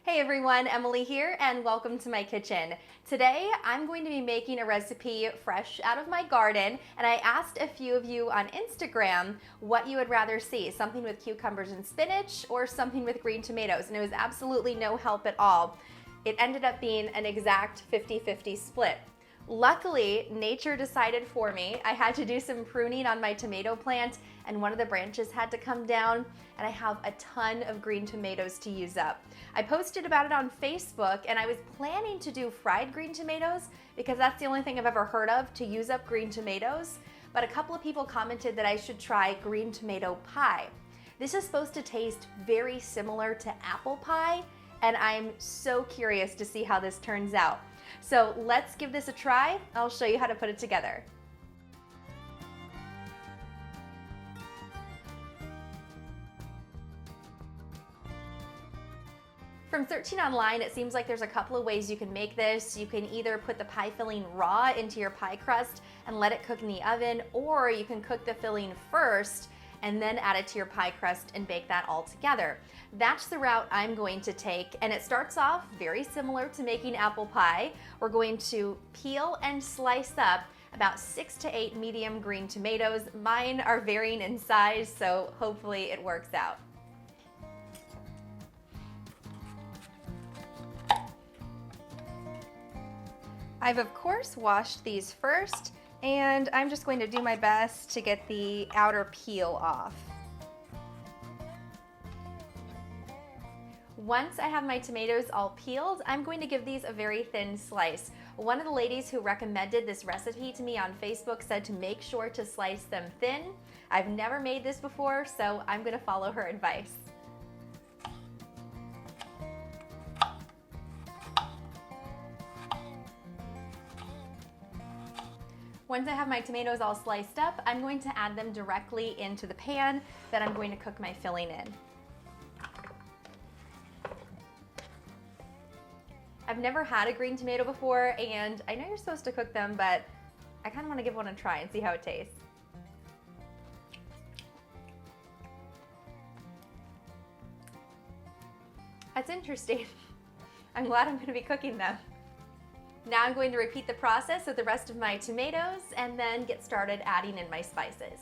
Hey everyone, Emily here and welcome to my kitchen. Today I'm going to be making a recipe fresh out of my garden, and I asked a few of you on Instagram what you would rather see, something with cucumbers and spinach or something with green tomatoes, and it was absolutely no help at all. It ended up being an exact 50-50 split. Luckily, nature decided for me. I had to do some pruning on my tomato plant and one of the branches had to come down, and I have a ton of green tomatoes to use up. I posted about it on Facebook and I was planning to do fried green tomatoes because that's the only thing I've ever heard of to use up green tomatoes, but a couple of people commented that I should try green tomato pie. This is supposed to taste very similar to apple pie, and I'm so curious to see how this turns out. So let's give this a try. I'll show you how to put it together. From searching online, it seems like there's a couple of ways you can make this. You can either put the pie filling raw into your pie crust and let it cook in the oven, or you can cook the filling first and then add it to your pie crust and bake that all together. That's the route I'm going to take, and it starts off very similar to making apple pie. We're going to peel and slice up about 6 to 8 medium green tomatoes. Mine are varying in size, so hopefully it works out. I've of course washed these first, and I'm just going to do my best to get the outer peel off. Once I have my tomatoes all peeled, I'm going to give these a very thin slice. One of the ladies who recommended this recipe to me on Facebook said to make sure to slice them thin. I've never made this before, so I'm going to follow her advice. Once I have my tomatoes all sliced up, I'm going to add them directly into the pan that I'm going to cook my filling in. I've never had a green tomato before, and I know you're supposed to cook them, but I kind of want to give one a try and see how it tastes. That's interesting. I'm glad I'm going to be cooking them. Now I'm going to repeat the process with the rest of my tomatoes and then get started adding in my spices.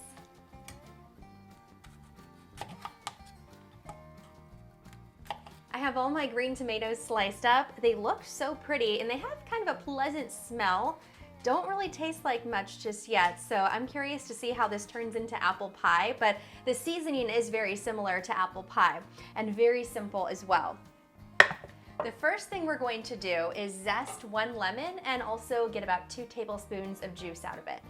I have all my green tomatoes sliced up. They look so pretty and they have kind of a pleasant smell. Don't really taste like much just yet, so I'm curious to see how this turns into apple pie, but the seasoning is very similar to apple pie and very simple as well. The first thing we're going to do is zest 1 lemon and also get about 2 tablespoons of juice out of it.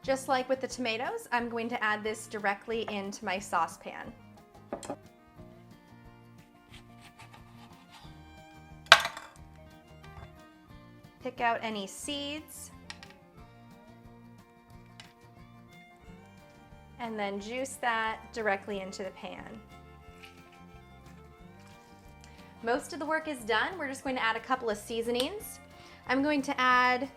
Just like with the tomatoes, I'm going to add this directly into my saucepan. Pick out any seeds. And then juice that directly into the pan. Most of the work is done. We're just going to add a couple of seasonings. I'm going to add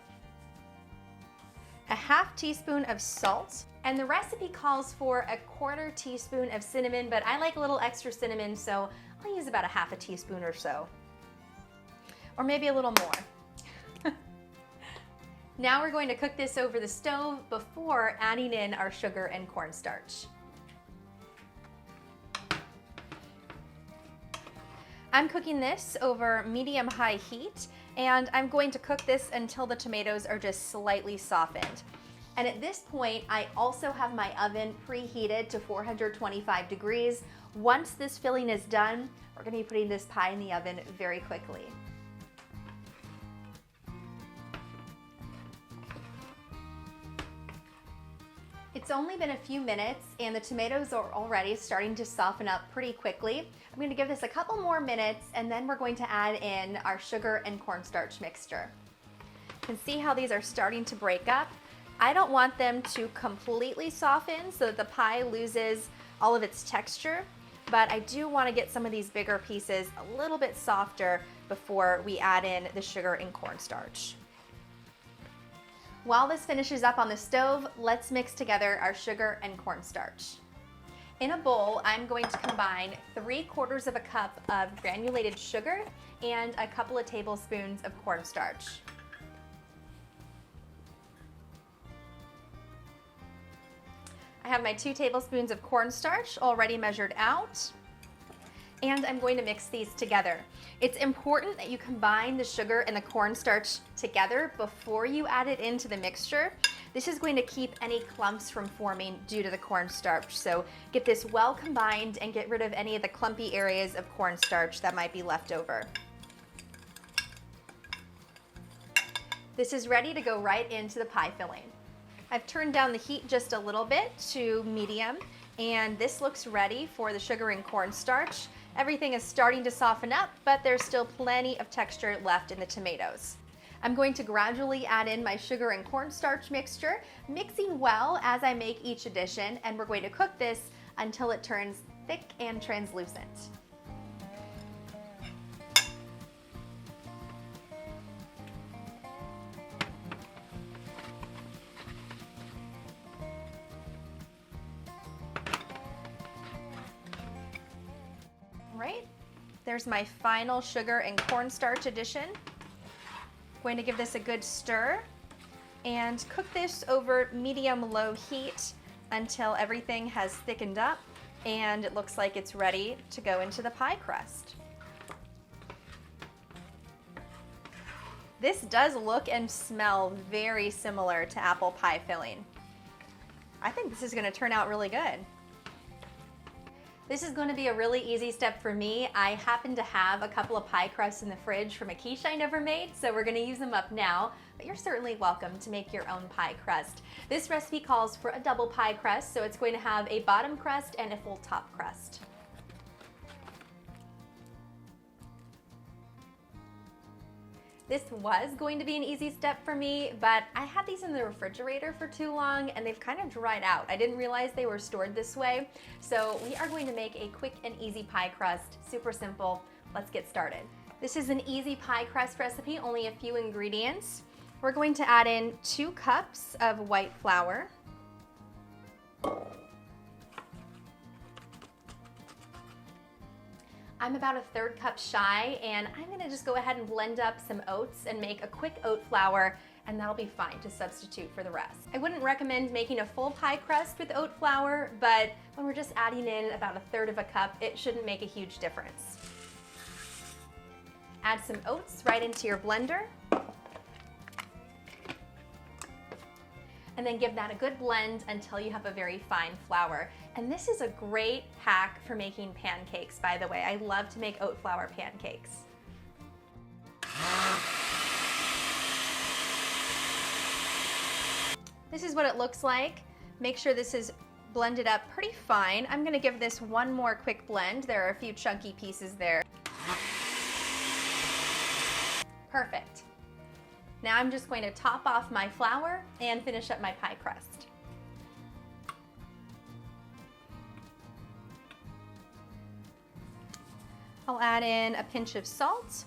a ½ teaspoon of salt, and the recipe calls for a ¼ teaspoon of cinnamon, but I like a little extra cinnamon, so I'll use about a ½ teaspoon or so, or maybe a little more. Now we're going to cook this over the stove before adding in our sugar and cornstarch. I'm cooking this over medium-high heat, and I'm going to cook this until the tomatoes are just slightly softened. And at this point, I also have my oven preheated to 425 degrees. Once this filling is done, we're going to be putting this pie in the oven very quickly. It's only been a few minutes and the tomatoes are already starting to soften up pretty quickly. I'm going to give this a couple more minutes and then we're going to add in our sugar and cornstarch mixture. You can see how these are starting to break up. I don't want them to completely soften so that the pie loses all of its texture, but I do want to get some of these bigger pieces a little bit softer before we add in the sugar and cornstarch. While this finishes up on the stove, let's mix together our sugar and cornstarch. In a bowl, I'm going to combine 3/4 of a cup of granulated sugar and a couple of tablespoons of cornstarch. I have my 2 tablespoons of cornstarch already measured out, and I'm going to mix these together. It's important that you combine the sugar and the cornstarch together before you add it into the mixture. This is going to keep any clumps from forming due to the cornstarch. So get this well combined and get rid of any of the clumpy areas of cornstarch that might be left over. This is ready to go right into the pie filling. I've turned down the heat just a little bit to medium, and this looks ready for the sugar and cornstarch. Everything is starting to soften up, but there's still plenty of texture left in the tomatoes. I'm going to gradually add in my sugar and cornstarch mixture, mixing well as I make each addition, and we're going to cook this until it turns thick and translucent. Right, there's my final sugar and cornstarch addition. Going to give this a good stir and cook this over medium-low heat until everything has thickened up and it looks like it's ready to go into the pie crust. This does look and smell very similar to apple pie filling. I think this is going to turn out really good. This is going to be a really easy step for me. I happen to have a couple of pie crusts in the fridge from a quiche I never made, so we're going to use them up now, but you're certainly welcome to make your own pie crust. This recipe calls for a double pie crust, so it's going to have a bottom crust and a full top crust. This was going to be an easy step for me, but I had these in the refrigerator for too long and they've kind of dried out. I didn't realize they were stored this way. So we are going to make a quick and easy pie crust. Super simple. Let's get started. This is an easy pie crust recipe, only a few ingredients. We're going to add in 2 cups of white flour. I'm about a 1/3 cup shy, and I'm gonna just go ahead and blend up some oats and make a quick oat flour, and that'll be fine to substitute for the rest. I wouldn't recommend making a full pie crust with oat flour, but when we're just adding in about a 1/3 of a cup, it shouldn't make a huge difference. Add some oats right into your blender. And then give that a good blend until you have a very fine flour. And this is a great hack for making pancakes, by the way. I love to make oat flour pancakes. This is what it looks like. Make sure this is blended up pretty fine. I'm gonna give this one more quick blend. There are a few chunky pieces there. Perfect. Now I'm just going to top off my flour and finish up my pie crust. I'll add in a pinch of salt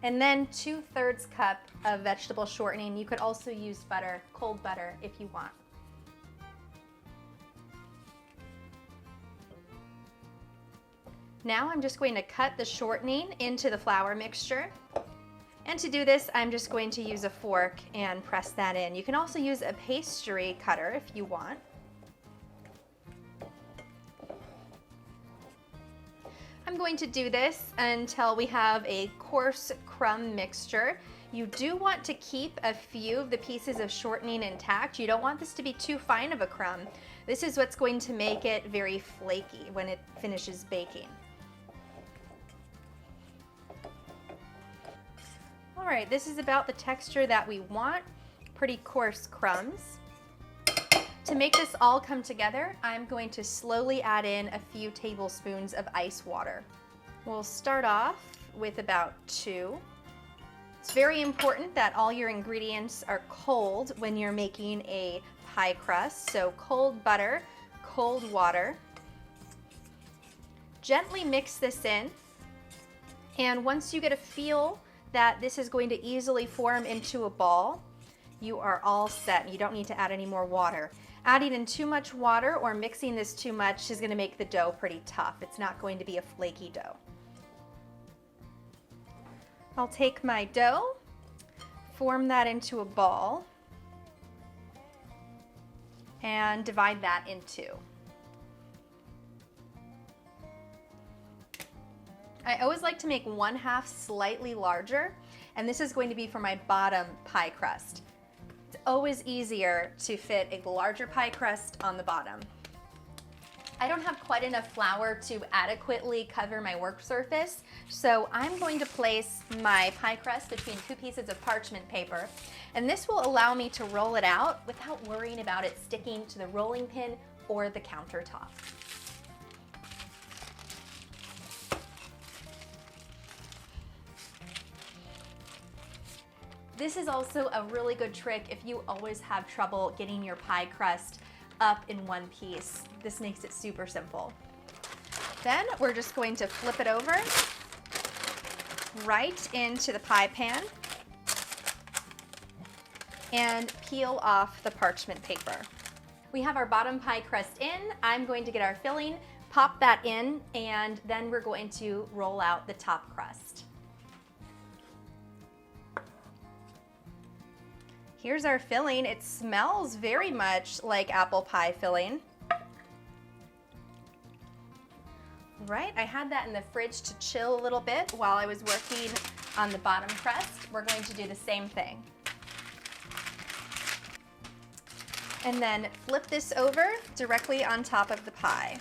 and then 2/3 cup of vegetable shortening. You could also use butter, cold butter, if you want. Now I'm just going to cut the shortening into the flour mixture. And to do this, I'm just going to use a fork and press that in. You can also use a pastry cutter if you want. I'm going to do this until we have a coarse crumb mixture. You do want to keep a few of the pieces of shortening intact. You don't want this to be too fine of a crumb. This is what's going to make it very flaky when it finishes baking. All right, this is about the texture that we want, pretty coarse crumbs. To make this all come together, I'm going to slowly add in a few tablespoons of ice water. We'll start off with about 2. It's very important that all your ingredients are cold when you're making a pie crust, so cold butter, cold water. Gently mix this in, and once you get a feel that this is going to easily form into a ball, you are all set. You don't need to add any more water. Adding in too much water or mixing this too much is going to make the dough pretty tough. It's not going to be a flaky dough. I'll take my dough, form that into a ball, and divide that in two. I always like to make 1/2 slightly larger, and this is going to be for my bottom pie crust. It's always easier to fit a larger pie crust on the bottom. I don't have quite enough flour to adequately cover my work surface, so I'm going to place my pie crust between 2 pieces of parchment paper, and this will allow me to roll it out without worrying about it sticking to the rolling pin or the countertop. This is also a really good trick if you always have trouble getting your pie crust up in one piece. This makes it super simple. Then we're just going to flip it over right into the pie pan and peel off the parchment paper. We have our bottom pie crust in. I'm going to get our filling, pop that in, and then we're going to roll out the top crust. Here's our filling. It smells very much like apple pie filling. Right, I had that in the fridge to chill a little bit while I was working on the bottom crust. We're going to do the same thing. And then flip this over directly on top of the pie.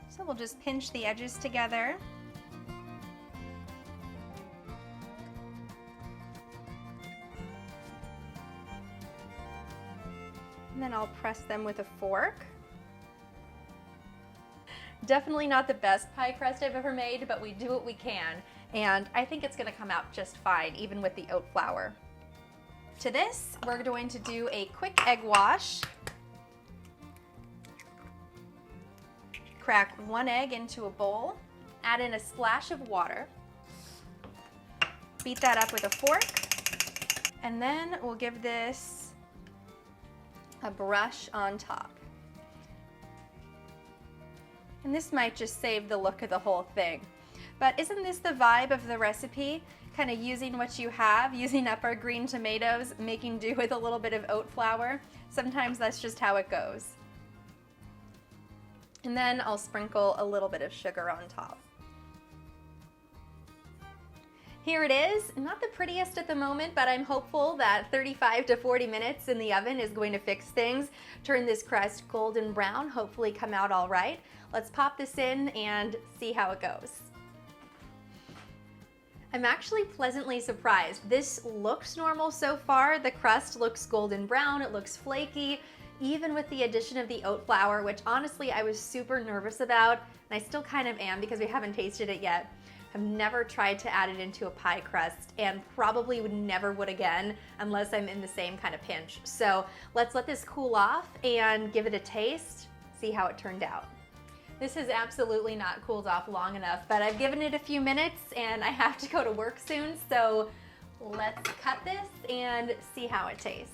So we'll just pinch the edges together. And then I'll press them with a fork. Definitely not the best pie crust I've ever made, but we do what we can. And I think it's gonna come out just fine, even with the oat flour. To this, we're going to do a quick egg wash. Crack 1 egg into a bowl, add in a splash of water, beat that up with a fork, and then we'll give this a brush on top. And this might just save the look of the whole thing. But isn't this the vibe of the recipe? Kind of using what you have, using up our green tomatoes, making do with a little bit of oat flour. Sometimes that's just how it goes. And then I'll sprinkle a little bit of sugar on top. Here it is. Not the prettiest at the moment, but I'm hopeful that 35 to 40 minutes in the oven is going to fix things. Turn this crust golden brown, hopefully come out all right. Let's pop this in and see how it goes. I'm actually pleasantly surprised. This looks normal so far. The crust looks golden brown, it looks flaky, even with the addition of the oat flour, which honestly I was super nervous about, and I still kind of am because we haven't tasted it yet. I've never tried to add it into a pie crust and probably never would again unless I'm in the same kind of pinch. So let's let this cool off and give it a taste, see how it turned out. This has absolutely not cooled off long enough, but I've given it a few minutes and I have to go to work soon, so let's cut this and see how it tastes.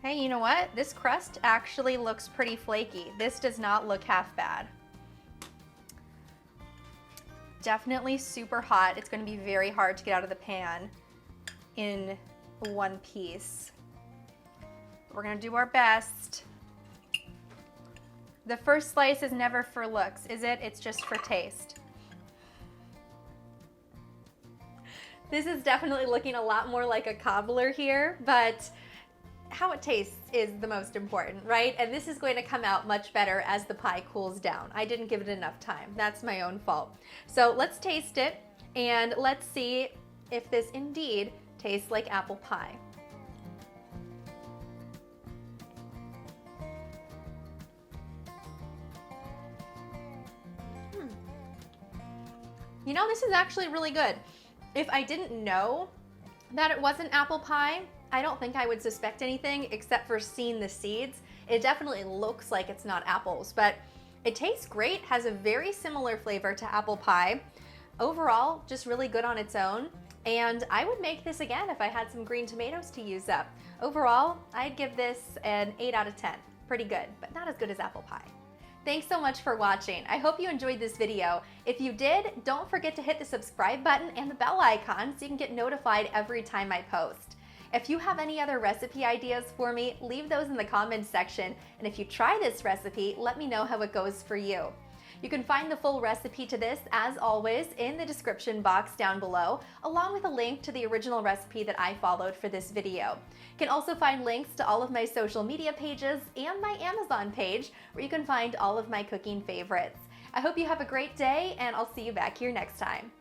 Hey, you know what? This crust actually looks pretty flaky. This does not look half bad. Definitely super hot. It's going to be very hard to get out of the pan in one piece. We're going to do our best. The first slice is never for looks, is it? It's just for taste. This is definitely looking a lot more like a cobbler here, but how it tastes is the most important, right? And this is going to come out much better as the pie cools down. I didn't give it enough time. That's my own fault. So let's taste it and let's see if this indeed tastes like apple pie. You know, this is actually really good. If I didn't know that it wasn't apple pie, I don't think I would suspect anything except for seeing the seeds. It definitely looks like it's not apples, but it tastes great, has a very similar flavor to apple pie. Overall, just really good on its own. And I would make this again if I had some green tomatoes to use up. Overall, I'd give this an 8 out of 10. Pretty good, but not as good as apple pie. Thanks so much for watching. I hope you enjoyed this video. If you did, don't forget to hit the subscribe button and the bell icon so you can get notified every time I post. If you have any other recipe ideas for me, leave those in the comments section. And if you try this recipe, let me know how it goes for you. You can find the full recipe to this, as always, in the description box down below, along with a link to the original recipe that I followed for this video. You can also find links to all of my social media pages and my Amazon page, where you can find all of my cooking favorites. I hope you have a great day, and I'll see you back here next time.